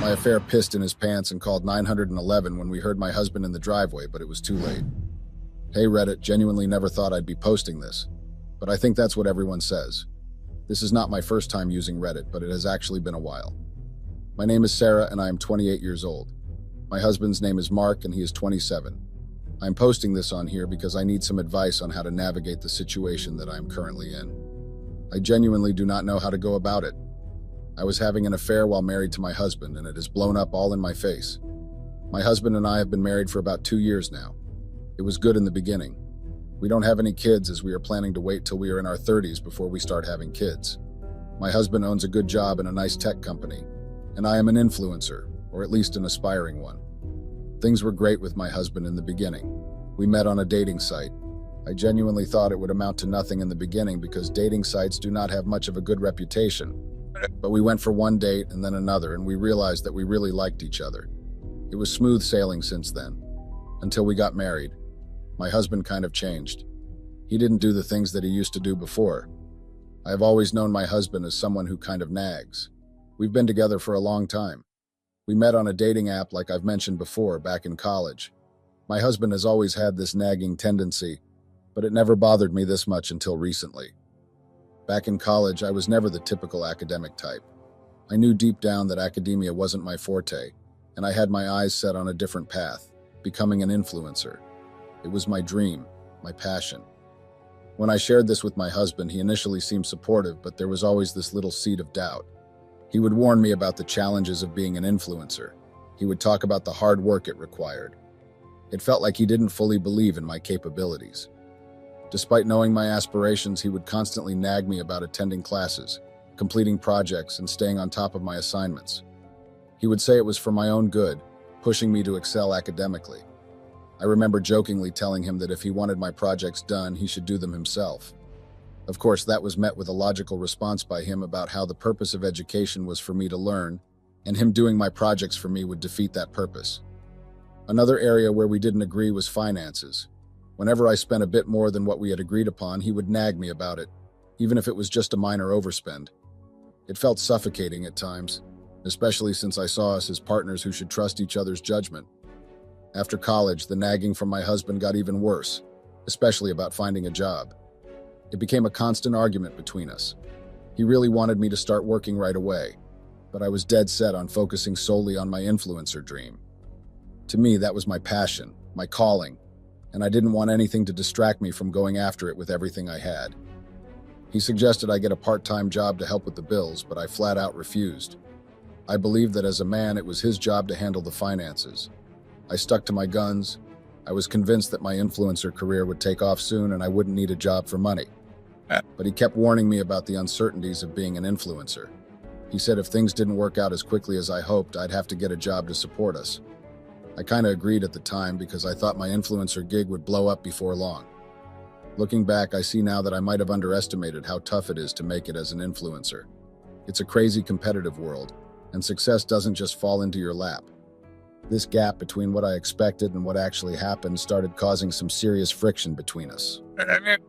My affair pissed in his pants and called 911 when we heard my husband in the driveway, but it was too late. Hey Reddit, genuinely never thought I'd be posting this, but I think that's what everyone says. This is not my first time using Reddit, but it has actually been a while. My name is Sarah and I am 28 years old. My husband's name is Mark and he is 27. I'm posting this on here because I need some advice on how to navigate the situation that I am currently in. I genuinely do not know how to go about it. I was having an affair while married to my husband and it has blown up all in my face. My husband and I have been married for about 2 years now. It was good in the beginning. We don't have any kids as we are planning to wait till we are in our 30s before we start having kids. My husband owns a good job in a nice tech company, and I am an influencer, or at least an aspiring one. Things were great with my husband in the beginning. We met on a dating site. I genuinely thought it would amount to nothing in the beginning because dating sites do not have much of a good reputation. But we went for one date and then another, and we realized that we really liked each other. It was smooth sailing since then, until we got married. My husband kind of changed. He didn't do the things that he used to do before. I have always known my husband as someone who kind of nags. We've been together for a long time. We met on a dating app like I've mentioned before, back in college. My husband has always had this nagging tendency, but it never bothered me this much until recently. Back in college, I was never the typical academic type. I knew deep down that academia wasn't my forte, and I had my eyes set on a different path, becoming an influencer. It was my dream, my passion. When I shared this with my husband, he initially seemed supportive, but there was always this little seed of doubt. He would warn me about the challenges of being an influencer. He would talk about the hard work it required. It felt like he didn't fully believe in my capabilities. Despite knowing my aspirations, he would constantly nag me about attending classes, completing projects, and staying on top of my assignments. He would say it was for my own good, pushing me to excel academically. I remember jokingly telling him that if he wanted my projects done, he should do them himself. Of course, that was met with a logical response by him about how the purpose of education was for me to learn, and him doing my projects for me would defeat that purpose. Another area where we didn't agree was finances. Whenever I spent a bit more than what we had agreed upon, he would nag me about it, even if it was just a minor overspend. It felt suffocating at times, especially since I saw us as partners who should trust each other's judgment. After college, the nagging from my husband got even worse, especially about finding a job. It became a constant argument between us. He really wanted me to start working right away, but I was dead set on focusing solely on my influencer dream. To me, that was my passion, my calling, and I didn't want anything to distract me from going after it with everything I had. He suggested I get a part-time job to help with the bills, but I flat out refused. I believed that as a man, it was his job to handle the finances. I stuck to my guns. I was convinced that my influencer career would take off soon and I wouldn't need a job for money. But he kept warning me about the uncertainties of being an influencer. He said if things didn't work out as quickly as I hoped, I'd have to get a job to support us. I kinda agreed at the time because I thought my influencer gig would blow up before long. Looking back, I see now that I might have underestimated how tough it is to make it as an influencer. It's a crazy competitive world, and success doesn't just fall into your lap. This gap between what I expected and what actually happened started causing some serious friction between us.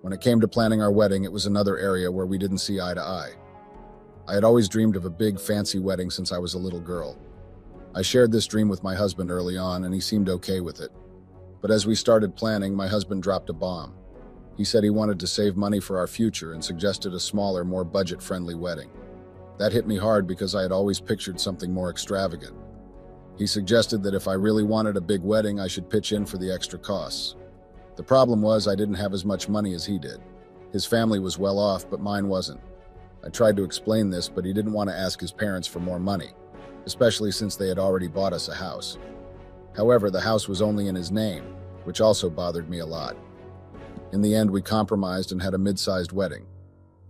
When it came to planning our wedding, it was another area where we didn't see eye to eye. I had always dreamed of a big, fancy wedding since I was a little girl. I shared this dream with my husband early on, and he seemed okay with it. But as we started planning, my husband dropped a bomb. He said he wanted to save money for our future and suggested a smaller, more budget-friendly wedding. That hit me hard because I had always pictured something more extravagant. He suggested that if I really wanted a big wedding, I should pitch in for the extra costs. The problem was I didn't have as much money as he did. His family was well off, but mine wasn't. I tried to explain this, but he didn't want to ask his parents for more money, especially since they had already bought us a house. However, the house was only in his name, which also bothered me a lot. In the end, we compromised and had a mid-sized wedding.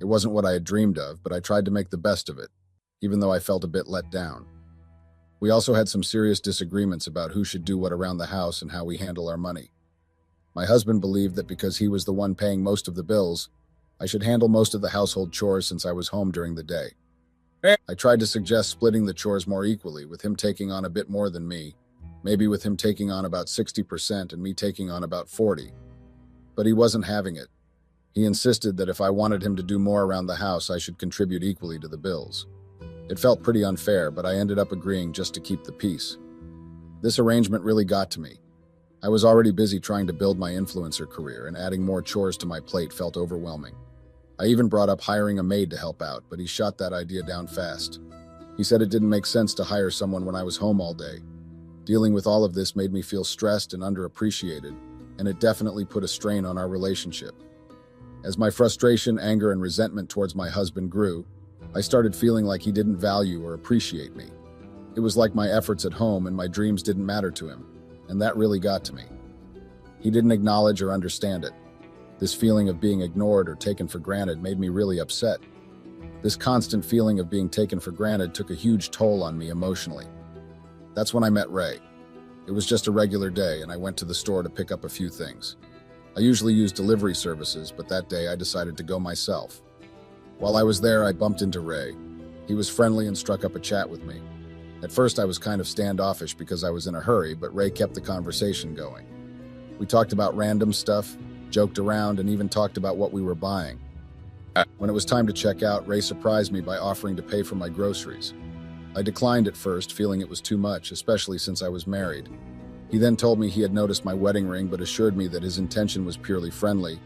It wasn't what I had dreamed of, but I tried to make the best of it, even though I felt a bit let down. We also had some serious disagreements about who should do what around the house and how we handle our money. My husband believed that because he was the one paying most of the bills, I should handle most of the household chores since I was home during the day. I tried to suggest splitting the chores more equally, with him taking on a bit more than me, maybe with him taking on about 60% and me taking on about 40%. But he wasn't having it. He insisted that if I wanted him to do more around the house, I should contribute equally to the bills. It felt pretty unfair, but I ended up agreeing just to keep the peace. This arrangement really got to me. I was already busy trying to build my influencer career, and adding more chores to my plate felt overwhelming. I even brought up hiring a maid to help out, but he shot that idea down fast. He said it didn't make sense to hire someone when I was home all day. Dealing with all of this made me feel stressed and underappreciated, and it definitely put a strain on our relationship. As my frustration, anger, and resentment towards my husband grew, I started feeling like he didn't value or appreciate me. It was like my efforts at home and my dreams didn't matter to him, and that really got to me. He didn't acknowledge or understand it. This feeling of being ignored or taken for granted made me really upset. This constant feeling of being taken for granted took a huge toll on me emotionally. That's when I met Ray. It was just a regular day, and I went to the store to pick up a few things. I usually use delivery services, but that day I decided to go myself. While I was there, I bumped into Ray. He was friendly and struck up a chat with me. At first, I was kind of standoffish because I was in a hurry, but Ray kept the conversation going. We talked about random stuff, joked around, and even talked about what we were buying. When it was time to check out, Ray surprised me by offering to pay for my groceries. I declined at first, feeling it was too much, especially since I was married. He then told me he had noticed my wedding ring, but assured me that his intention was purely friendly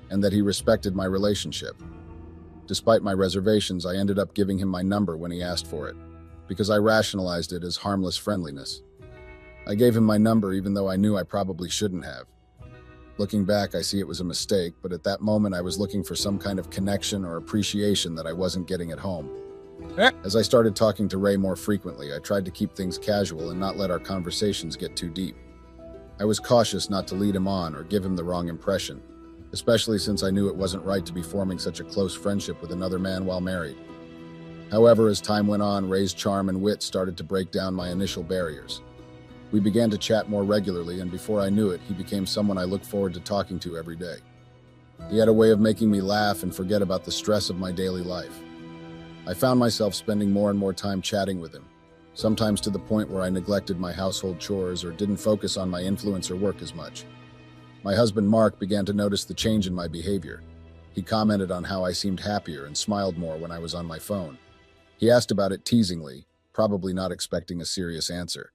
and that he respected my relationship. Despite my reservations, I ended up giving him my number when he asked for it, because I rationalized it as harmless friendliness. I gave him my number even though I knew I probably shouldn't have. Looking back, I see it was a mistake, but at that moment I was looking for some kind of connection or appreciation that I wasn't getting at home. As I started talking to Ray more frequently, I tried to keep things casual and not let our conversations get too deep. I was cautious not to lead him on or give him the wrong impression, especially since I knew it wasn't right to be forming such a close friendship with another man while married. However, as time went on, Ray's charm and wit started to break down my initial barriers. We began to chat more regularly, and before I knew it, he became someone I looked forward to talking to every day. He had a way of making me laugh and forget about the stress of my daily life. I found myself spending more and more time chatting with him, sometimes to the point where I neglected my household chores or didn't focus on my influencer work as much. My husband Mark began to notice the change in my behavior. He commented on how I seemed happier and smiled more when I was on my phone. He asked about it teasingly, probably not expecting a serious answer.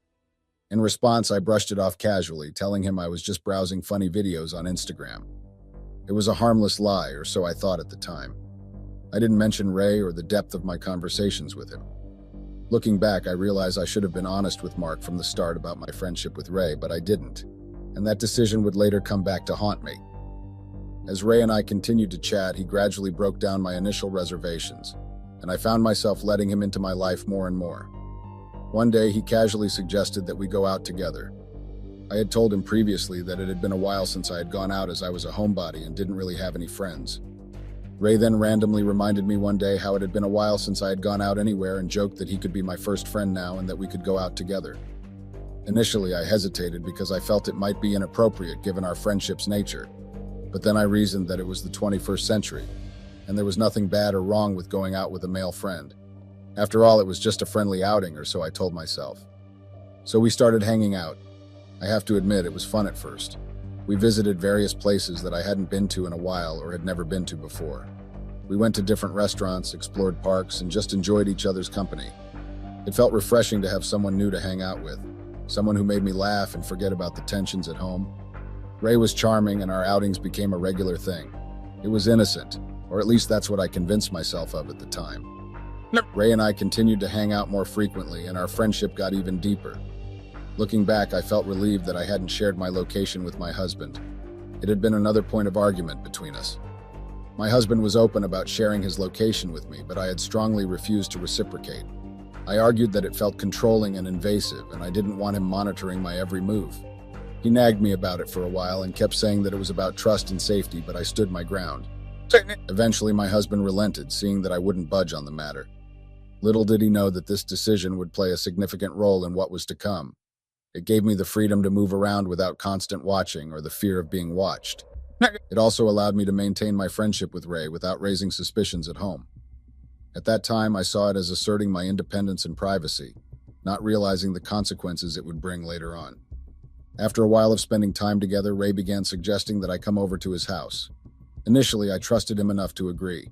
In response, I brushed it off casually, telling him I was just browsing funny videos on Instagram. It was a harmless lie, or so I thought at the time. I didn't mention Ray or the depth of my conversations with him. Looking back, I realize I should have been honest with Mark from the start about my friendship with Ray, but I didn't, and that decision would later come back to haunt me. As Ray and I continued to chat, he gradually broke down my initial reservations, and I found myself letting him into my life more and more. One day, he casually suggested that we go out together. I had told him previously that it had been a while since I had gone out as I was a homebody and didn't really have any friends. Ray then randomly reminded me one day how it had been a while since I had gone out anywhere and joked that he could be my first friend now and that we could go out together. Initially, I hesitated because I felt it might be inappropriate given our friendship's nature, but then I reasoned that it was the 21st century, and there was nothing bad or wrong with going out with a male friend. After all, it was just a friendly outing, or so I told myself. So we started hanging out. I have to admit, it was fun at first. We visited various places that I hadn't been to in a while or had never been to before. We went to different restaurants, explored parks, and just enjoyed each other's company. It felt refreshing to have someone new to hang out with, someone who made me laugh and forget about the tensions at home. Ray was charming, and our outings became a regular thing. It was innocent, or at least that's what I convinced myself of at the time. Ray and I continued to hang out more frequently, and our friendship got even deeper. Looking back, I felt relieved that I hadn't shared my location with my husband. It had been another point of argument between us. My husband was open about sharing his location with me, but I had strongly refused to reciprocate. I argued that it felt controlling and invasive, and I didn't want him monitoring my every move. He nagged me about it for a while and kept saying that it was about trust and safety, but I stood my ground. Eventually, my husband relented, seeing that I wouldn't budge on the matter. Little did he know that this decision would play a significant role in what was to come. It gave me the freedom to move around without constant watching or the fear of being watched. It also allowed me to maintain my friendship with Ray without raising suspicions at home. At that time, I saw it as asserting my independence and privacy, not realizing the consequences it would bring later on. After a while of spending time together, Ray began suggesting that I come over to his house. Initially, I trusted him enough to agree.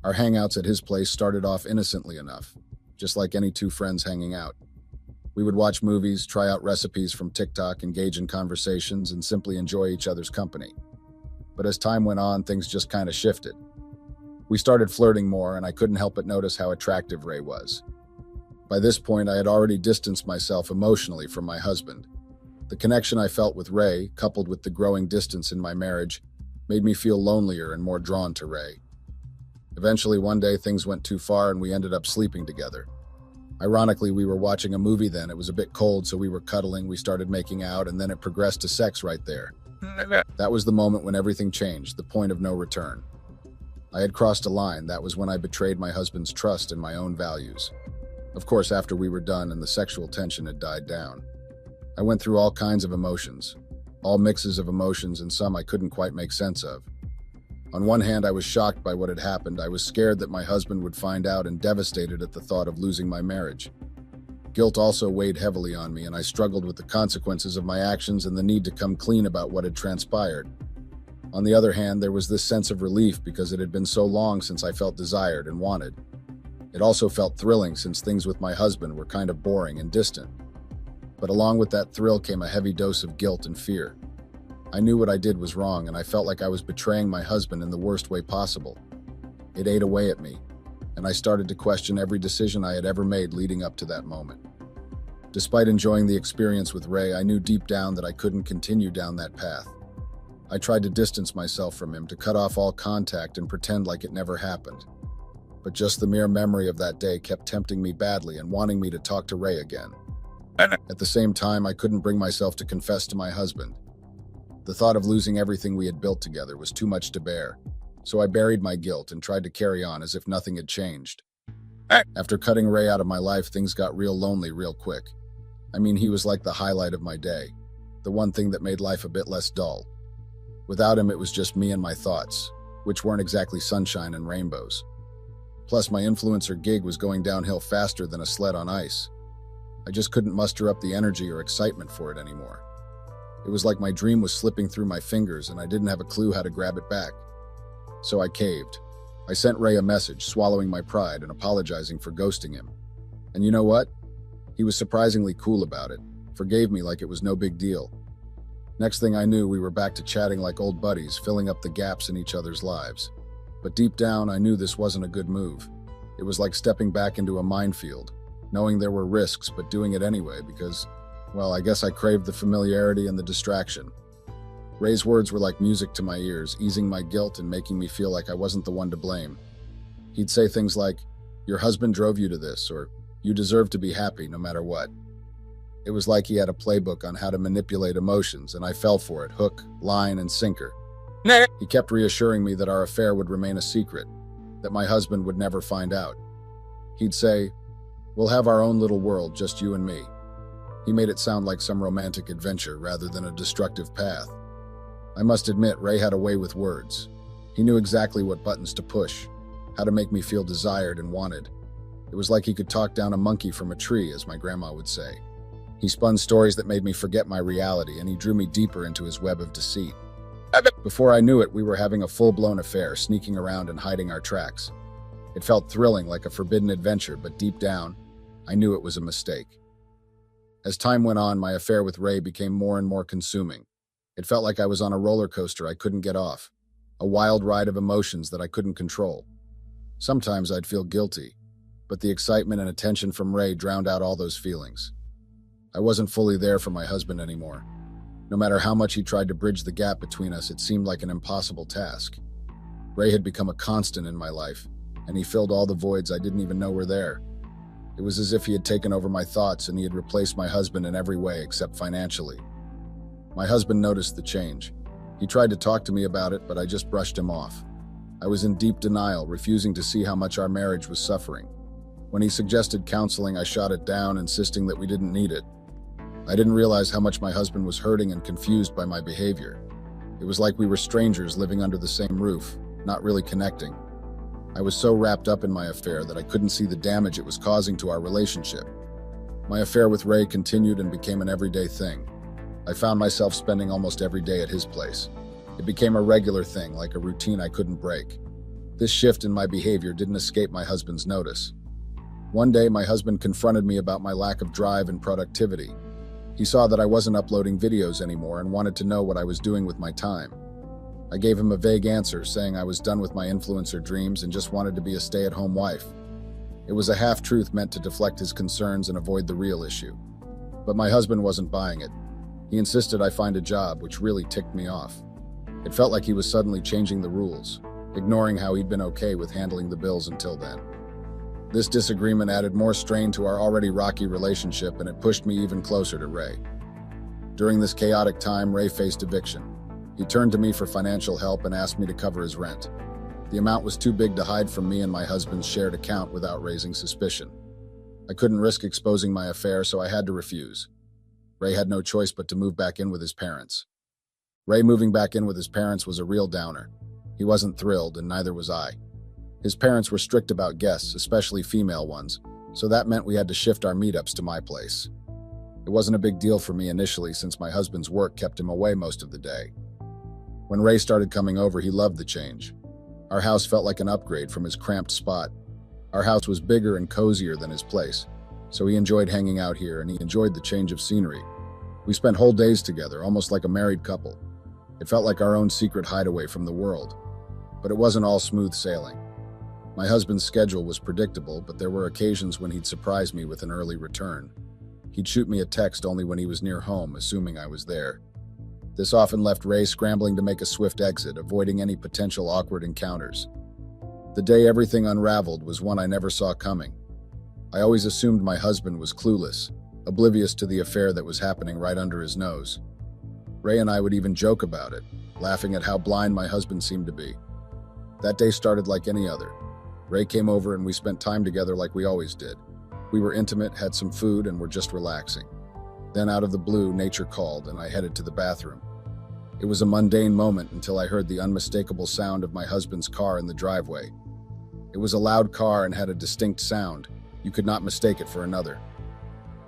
Our hangouts at his place started off innocently enough, just like any two friends hanging out. We would watch movies, try out recipes from TikTok, engage in conversations, and simply enjoy each other's company. But as time went on, things just kind of shifted. We started flirting more, and I couldn't help but notice how attractive Ray was. By this point, I had already distanced myself emotionally from my husband. The connection I felt with Ray, coupled with the growing distance in my marriage, made me feel lonelier and more drawn to Ray. Eventually, one day, things went too far and we ended up sleeping together. Ironically, we were watching a movie then. It was a bit cold, so we were cuddling, we started making out, and then it progressed to sex right there. That was the moment when everything changed, the point of no return. I had crossed a line. That was when I betrayed my husband's trust and my own values. Of course, after we were done and the sexual tension had died down, I went through all kinds of emotions, all mixes of emotions and some I couldn't quite make sense of. On one hand, I was shocked by what had happened. I was scared that my husband would find out and devastated at the thought of losing my marriage. Guilt also weighed heavily on me, and I struggled with the consequences of my actions and the need to come clean about what had transpired. On the other hand, there was this sense of relief because it had been so long since I felt desired and wanted. It also felt thrilling since things with my husband were kind of boring and distant. But along with that thrill came a heavy dose of guilt and fear. I knew what I did was wrong, and I felt like I was betraying my husband in the worst way possible. It ate away at me, and I started to question every decision I had ever made leading up to that moment. Despite enjoying the experience with Ray, I knew deep down that I couldn't continue down that path. I tried to distance myself from him, to cut off all contact and pretend like it never happened. But just the mere memory of that day kept tempting me badly and wanting me to talk to Ray again. At the same time, I couldn't bring myself to confess to my husband. The thought of losing everything we had built together was too much to bear, so I buried my guilt and tried to carry on as if nothing had changed. After cutting Ray out of my life, things got real lonely real quick. I mean, he was like the highlight of my day, the one thing that made life a bit less dull. Without him, it was just me and my thoughts, which weren't exactly sunshine and rainbows. Plus, my influencer gig was going downhill faster than a sled on ice. I just couldn't muster up the energy or excitement for it anymore. It was like my dream was slipping through my fingers and I didn't have a clue how to grab it back. So I caved. I sent Ray a message, swallowing my pride and apologizing for ghosting him. And you know what? He was surprisingly cool about it, forgave me like it was no big deal. Next thing I knew, we were back to chatting like old buddies, filling up the gaps in each other's lives. But deep down, I knew this wasn't a good move. It was like stepping back into a minefield, knowing there were risks, but doing it anyway because, well, I guess I craved the familiarity and the distraction. Ray's words were like music to my ears, easing my guilt and making me feel like I wasn't the one to blame. He'd say things like, "Your husband drove you to this," or "You deserve to be happy no matter what." It was like he had a playbook on how to manipulate emotions, and I fell for it, hook, line, and sinker. He kept reassuring me that our affair would remain a secret, that my husband would never find out. He'd say, "We'll have our own little world, just you and me." He made it sound like some romantic adventure rather than a destructive path. I must admit, Ray had a way with words. He knew exactly what buttons to push, how to make me feel desired and wanted. It was like he could talk down a monkey from a tree, as my grandma would say. He spun stories that made me forget my reality, and he drew me deeper into his web of deceit. Before I knew it, we were having a full-blown affair, sneaking around and hiding our tracks. It felt thrilling, like a forbidden adventure, but deep down, I knew it was a mistake. As time went on, my affair with Ray became more and more consuming. It felt like I was on a roller coaster I couldn't get off, a wild ride of emotions that I couldn't control. Sometimes I'd feel guilty, but the excitement and attention from Ray drowned out all those feelings. I wasn't fully there for my husband anymore. No matter how much he tried to bridge the gap between us, it seemed like an impossible task. Ray had become a constant in my life, and he filled all the voids I didn't even know were there. It was as if he had taken over my thoughts and he had replaced my husband in every way except financially. My husband noticed the change. He tried to talk to me about it, but I just brushed him off. I was in deep denial, refusing to see how much our marriage was suffering. When he suggested counseling, I shot it down, insisting that we didn't need it. I didn't realize how much my husband was hurting and confused by my behavior. It was like we were strangers living under the same roof, not really connecting. I was so wrapped up in my affair that I couldn't see the damage it was causing to our relationship. My affair with Ray continued and became an everyday thing. I found myself spending almost every day at his place. It became a regular thing, like a routine I couldn't break. This shift in my behavior didn't escape my husband's notice. One day, my husband confronted me about my lack of drive and productivity. He saw that I wasn't uploading videos anymore and wanted to know what I was doing with my time. I gave him a vague answer, saying I was done with my influencer dreams and just wanted to be a stay-at-home wife. It was a half-truth meant to deflect his concerns and avoid the real issue. But my husband wasn't buying it. He insisted I find a job, which really ticked me off. It felt like he was suddenly changing the rules, ignoring how he'd been okay with handling the bills until then. This disagreement added more strain to our already rocky relationship, and it pushed me even closer to Ray. During this chaotic time, Ray faced eviction. He turned to me for financial help and asked me to cover his rent. The amount was too big to hide from me and my husband's shared account without raising suspicion. I couldn't risk exposing my affair, so I had to refuse. Ray had no choice but to move back in with his parents. Ray moving back in with his parents was a real downer. He wasn't thrilled, and neither was I. His parents were strict about guests, especially female ones, so that meant we had to shift our meetups to my place. It wasn't a big deal for me initially since my husband's work kept him away most of the day. When Ray started coming over, he loved the change. Our house felt like an upgrade from his cramped spot. Our house was bigger and cozier than his place, so he enjoyed hanging out here and he enjoyed the change of scenery. We spent whole days together, almost like a married couple. It felt like our own secret hideaway from the world. But it wasn't all smooth sailing. My husband's schedule was predictable, but there were occasions when he'd surprise me with an early return. He'd shoot me a text only when he was near home, assuming I was there. This often left Ray scrambling to make a swift exit, avoiding any potential awkward encounters. The day everything unraveled was one I never saw coming. I always assumed my husband was clueless, oblivious to the affair that was happening right under his nose. Ray and I would even joke about it, laughing at how blind my husband seemed to be. That day started like any other. Ray came over and we spent time together like we always did. We were intimate, had some food, and were just relaxing. Then out of the blue, nature called, and I headed to the bathroom. It was a mundane moment until I heard the unmistakable sound of my husband's car in the driveway. It was a loud car and had a distinct sound. You could not mistake it for another.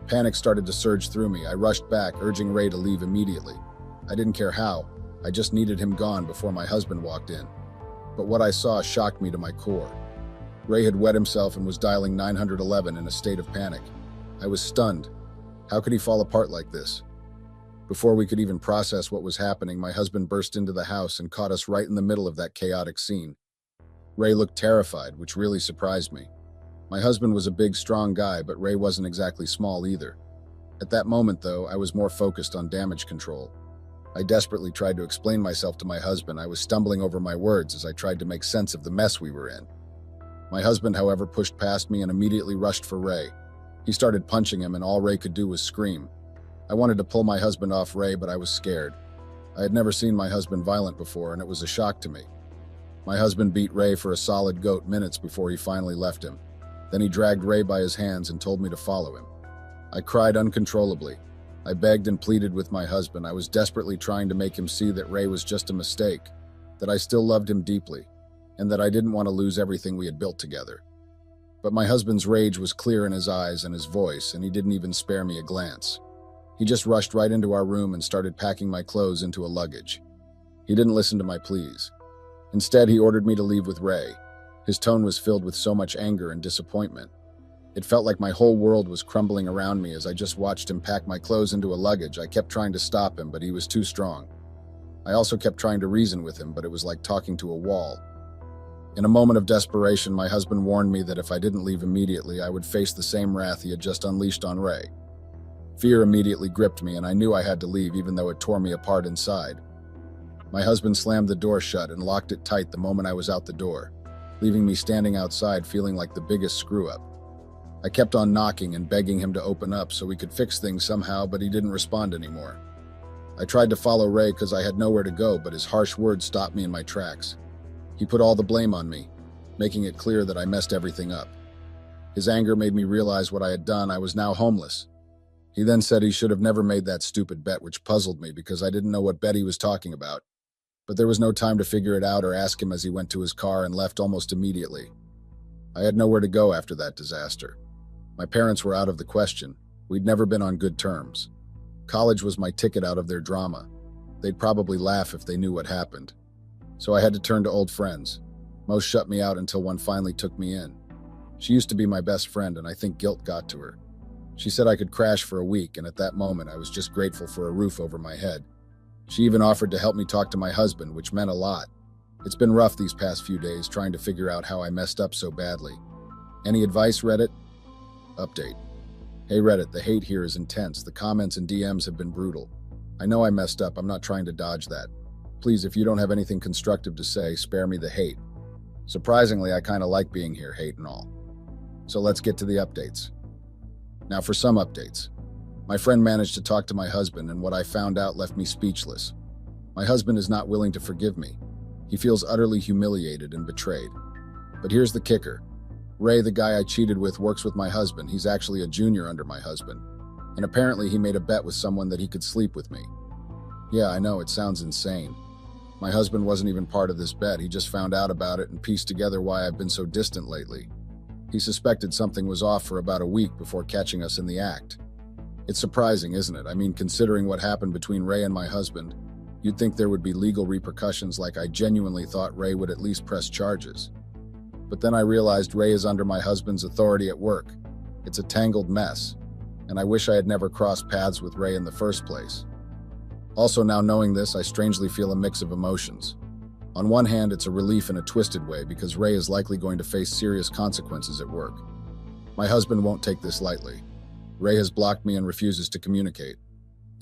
Panic started to surge through me. I rushed back, urging Ray to leave immediately. I didn't care how. I just needed him gone before my husband walked in. But what I saw shocked me to my core. Ray had wet himself and was dialing 911 in a state of panic. I was stunned. How could he fall apart like this? Before we could even process what was happening, my husband burst into the house and caught us right in the middle of that chaotic scene. Ray looked terrified, which really surprised me. My husband was a big, strong guy, but Ray wasn't exactly small either. At that moment, though, I was more focused on damage control. I desperately tried to explain myself to my husband. I was stumbling over my words as I tried to make sense of the mess we were in. My husband, however, pushed past me and immediately rushed for Ray. He started punching him, and all Ray could do was scream. I wanted to pull my husband off Ray, but I was scared. I had never seen my husband violent before, and it was a shock to me. My husband beat Ray for a solid goat minutes before he finally left him. Then he dragged Ray by his hands and told me to follow him. I cried uncontrollably. I begged and pleaded with my husband. I was desperately trying to make him see that Ray was just a mistake, that I still loved him deeply, and that I didn't want to lose everything we had built together. But my husband's rage was clear in his eyes and his voice, and he didn't even spare me a glance. He just rushed right into our room and started packing my clothes into a luggage. He didn't listen to my pleas. Instead, he ordered me to leave with Ray. His tone was filled with so much anger and disappointment. It felt like my whole world was crumbling around me as I just watched him pack my clothes into a luggage. I kept trying to stop him, but he was too strong. I also kept trying to reason with him, but it was like talking to a wall. In a moment of desperation, my husband warned me that if I didn't leave immediately, I would face the same wrath he had just unleashed on Ray. Fear immediately gripped me, and I knew I had to leave, even though it tore me apart inside. My husband slammed the door shut and locked it tight the moment I was out the door, leaving me standing outside feeling like the biggest screw-up. I kept on knocking and begging him to open up so we could fix things somehow, but he didn't respond anymore. I tried to follow Ray because I had nowhere to go, but his harsh words stopped me in my tracks. He put all the blame on me, making it clear that I messed everything up. His anger made me realize what I had done. I was now homeless. He then said he should have never made that stupid bet, which puzzled me because I didn't know what bet he was talking about. But there was no time to figure it out or ask him as he went to his car and left almost immediately. I had nowhere to go after that disaster. My parents were out of the question. We'd never been on good terms. College was my ticket out of their drama. They'd probably laugh if they knew what happened. So I had to turn to old friends. Most shut me out until one finally took me in. She used to be my best friend, and I think guilt got to her. She said I could crash for a week, and at that moment I was just grateful for a roof over my head. She even offered to help me talk to my husband, which meant a lot. It's been rough these past few days trying to figure out how I messed up so badly. Any advice, Reddit? Update. Hey Reddit, the hate here is intense. The comments and DMs have been brutal. I know I messed up, I'm not trying to dodge that. Please, if you don't have anything constructive to say, spare me the hate. Surprisingly, I kinda like being here, hate and all. So let's get to the updates. Now for some updates. My friend managed to talk to my husband, and what I found out left me speechless. My husband is not willing to forgive me. He feels utterly humiliated and betrayed. But here's the kicker. Ray, the guy I cheated with, works with my husband. He's actually a junior under my husband. And apparently he made a bet with someone that he could sleep with me. Yeah, I know, it sounds insane. My husband wasn't even part of this bet. He just found out about it and pieced together why I've been so distant lately. He suspected something was off for about a week before catching us in the act. It's surprising, isn't it? I mean, considering what happened between Ray and my husband, you'd think there would be legal repercussions, like I genuinely thought Ray would at least press charges. But then I realized Ray is under my husband's authority at work. It's a tangled mess, and I wish I had never crossed paths with Ray in the first place. Also, now knowing this, I strangely feel a mix of emotions. On one hand, it's a relief in a twisted way because Ray is likely going to face serious consequences at work. My husband won't take this lightly. Ray has blocked me and refuses to communicate.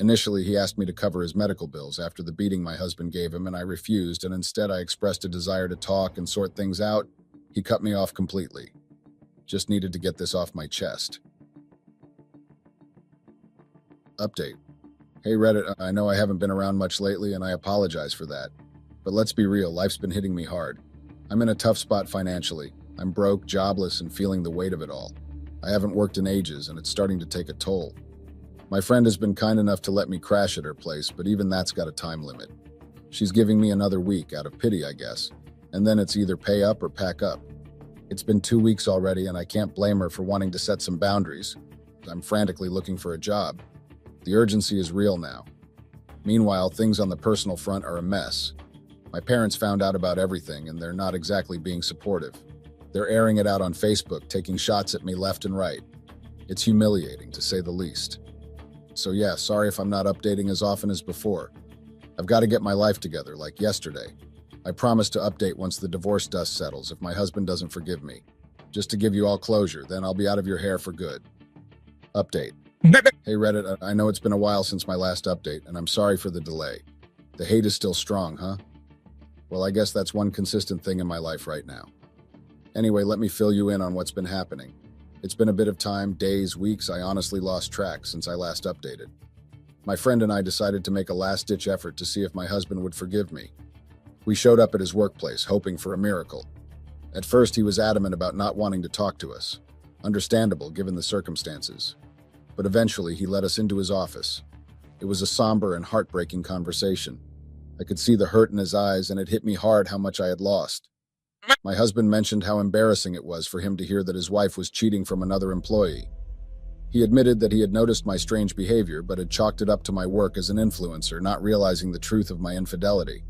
Initially, he asked me to cover his medical bills after the beating my husband gave him, and I refused, and instead I expressed a desire to talk and sort things out. He cut me off completely. Just needed to get this off my chest. Update. Hey Reddit, I know I haven't been around much lately, and I apologize for that. But let's be real, life's been hitting me hard. I'm in a tough spot financially. I'm broke, jobless, and feeling the weight of it all. I haven't worked in ages, and it's starting to take a toll. My friend has been kind enough to let me crash at her place, but even that's got a time limit. She's giving me another week, out of pity, I guess. And then it's either pay up or pack up. It's been 2 weeks already, and I can't blame her for wanting to set some boundaries. I'm frantically looking for a job. The urgency is real now. Meanwhile, things on the personal front are a mess. My parents found out about everything, and they're not exactly being supportive. They're airing it out on Facebook, taking shots at me left and right. It's humiliating, to say the least. So yeah, sorry if I'm not updating as often as before. I've got to get my life together, like yesterday. I promise to update once the divorce dust settles if my husband doesn't forgive me. Just to give you all closure, then I'll be out of your hair for good. Update. Hey Reddit, I know it's been a while since my last update, and I'm sorry for the delay. The hate is still strong, huh? Well, I guess that's one consistent thing in my life right now. Anyway, let me fill you in on what's been happening. It's been a bit of time, days, weeks. I honestly lost track since I last updated. My friend and I decided to make a last-ditch effort to see if my husband would forgive me. We showed up at his workplace, hoping for a miracle. At first, he was adamant about not wanting to talk to us. Understandable, given the circumstances. But eventually, he let us into his office. It was a somber and heartbreaking conversation. I could see the hurt in his eyes, and it hit me hard how much I had lost. My husband mentioned how embarrassing it was for him to hear that his wife was cheating from another employee. He admitted that he had noticed my strange behavior, but had chalked it up to my work as an influencer, not realizing the truth of my infidelity.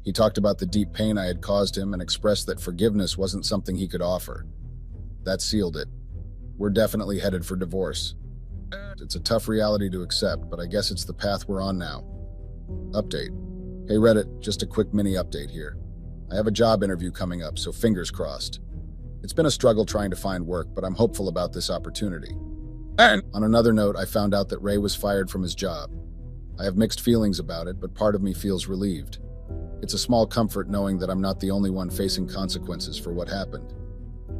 He talked about the deep pain I had caused him and expressed that forgiveness wasn't something he could offer. That sealed it. We're definitely headed for divorce. It's a tough reality to accept, but I guess it's the path we're on now. Update. Hey Reddit, just a quick mini update here. I have a job interview coming up, so fingers crossed. It's been a struggle trying to find work, but I'm hopeful about this opportunity. And on another note, I found out that Ray was fired from his job. I have mixed feelings about it, but part of me feels relieved. It's a small comfort knowing that I'm not the only one facing consequences for what happened.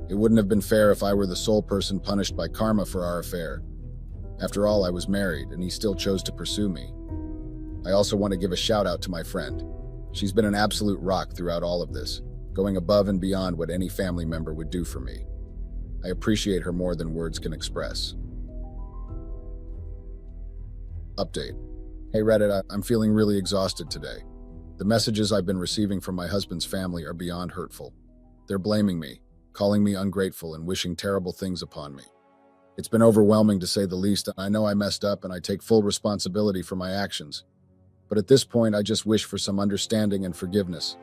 It wouldn't have been fair if I were the sole person punished by karma for our affair. After all, I was married, and he still chose to pursue me. I also want to give a shout out to my friend. She's been an absolute rock throughout all of this, going above and beyond what any family member would do for me. I appreciate her more than words can express. Update. Hey Reddit, I'm feeling really exhausted today. The messages I've been receiving from my husband's family are beyond hurtful. They're blaming me, calling me ungrateful, and wishing terrible things upon me. It's been overwhelming to say the least. I know I messed up and I take full responsibility for my actions. But at this point, I just wish for some understanding and forgiveness.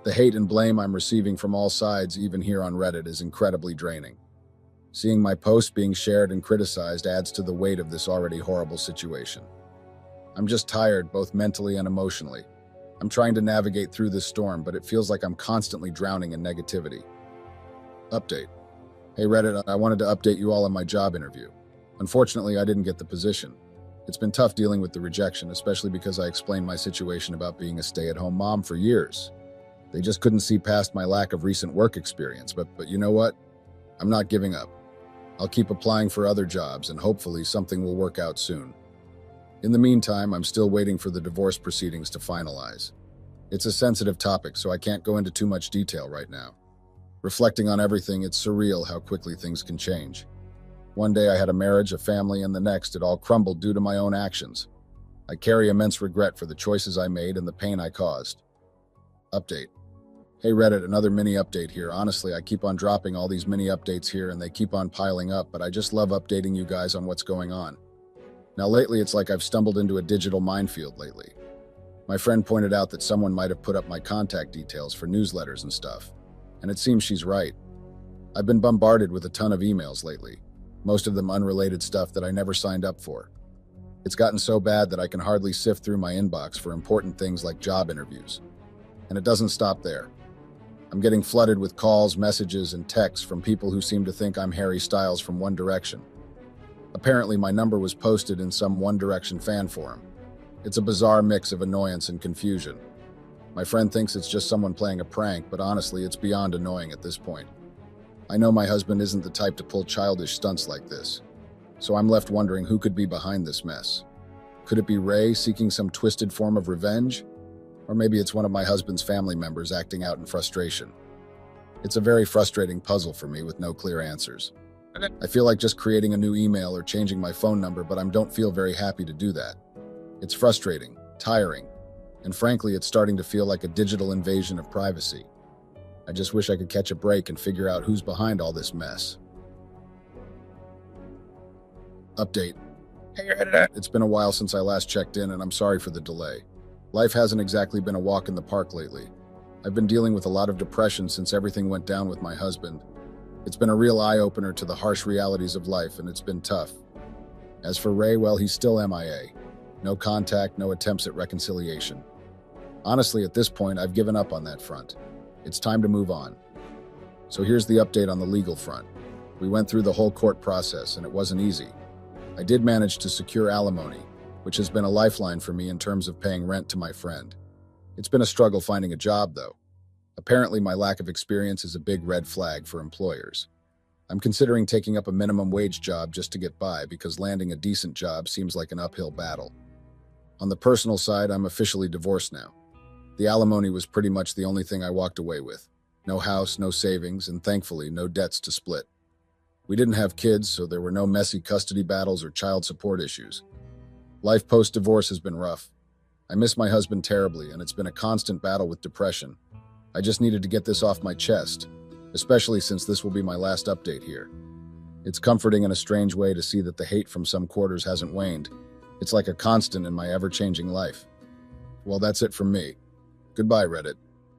The hate and blame I'm receiving from all sides, even here on Reddit, is incredibly draining. Seeing my posts being shared and criticized adds to the weight of this already horrible situation. I'm just tired, both mentally and emotionally. I'm trying to navigate through this storm, but it feels like I'm constantly drowning in negativity. Update. Hey Reddit, I wanted to update you all on my job interview. Unfortunately, I didn't get the position. It's been tough dealing with the rejection, especially because I explained my situation about being a stay-at-home mom for years. They just couldn't see past my lack of recent work experience, but you know what? I'm not giving up. I'll keep applying for other jobs, and hopefully something will work out soon. In the meantime, I'm still waiting for the divorce proceedings to finalize. It's a sensitive topic, so I can't go into too much detail right now. Reflecting on everything, it's surreal how quickly things can change. One day I had a marriage, a family, and the next it all crumbled due to my own actions. I carry immense regret for the choices I made and the pain I caused. Update. Hey Reddit, another mini update here. Honestly, I keep on dropping all these mini updates here and they keep on piling up, but I just love updating you guys on what's going on. Now lately, it's like I've stumbled into a digital minefield lately. My friend pointed out that someone might have put up my contact details for newsletters and stuff, and it seems she's right. I've been bombarded with a ton of emails lately, most of them unrelated stuff that I never signed up for. It's gotten so bad that I can hardly sift through my inbox for important things like job interviews. And it doesn't stop there. I'm getting flooded with calls, messages, and texts from people who seem to think I'm Harry Styles from One Direction. Apparently, my number was posted in some One Direction fan forum. It's a bizarre mix of annoyance and confusion. My friend thinks it's just someone playing a prank, but honestly, it's beyond annoying at this point. I know my husband isn't the type to pull childish stunts like this, so I'm left wondering who could be behind this mess. Could it be Ray seeking some twisted form of revenge? Or maybe it's one of my husband's family members acting out in frustration. It's a very frustrating puzzle for me with no clear answers. I feel like just creating a new email or changing my phone number, but I don't feel very happy to do that. It's frustrating, tiring, and frankly, it's starting to feel like a digital invasion of privacy. I just wish I could catch a break and figure out who's behind all this mess. Update. Hey, it's been a while since I last checked in, and I'm sorry for the delay. Life hasn't exactly been a walk in the park lately. I've been dealing with a lot of depression since everything went down with my husband. It's been a real eye-opener to the harsh realities of life, and it's been tough. As for Ray, well, he's still MIA. No contact, no attempts at reconciliation. Honestly, at this point, I've given up on that front. It's time to move on. So here's the update on the legal front. We went through the whole court process, and it wasn't easy. I did manage to secure alimony, which has been a lifeline for me in terms of paying rent to my friend. It's been a struggle finding a job, though. Apparently, my lack of experience is a big red flag for employers. I'm considering taking up a minimum wage job just to get by because landing a decent job seems like an uphill battle. On the personal side, I'm officially divorced now. The alimony was pretty much the only thing I walked away with. No house, no savings, and thankfully, no debts to split. We didn't have kids, so there were no messy custody battles or child support issues. Life post-divorce has been rough. I miss my husband terribly, and it's been a constant battle with depression. I just needed to get this off my chest, especially since this will be my last update here. It's comforting in a strange way to see that the hate from some quarters hasn't waned. It's like a constant in my ever-changing life. Well, that's it from me. Goodbye, Reddit.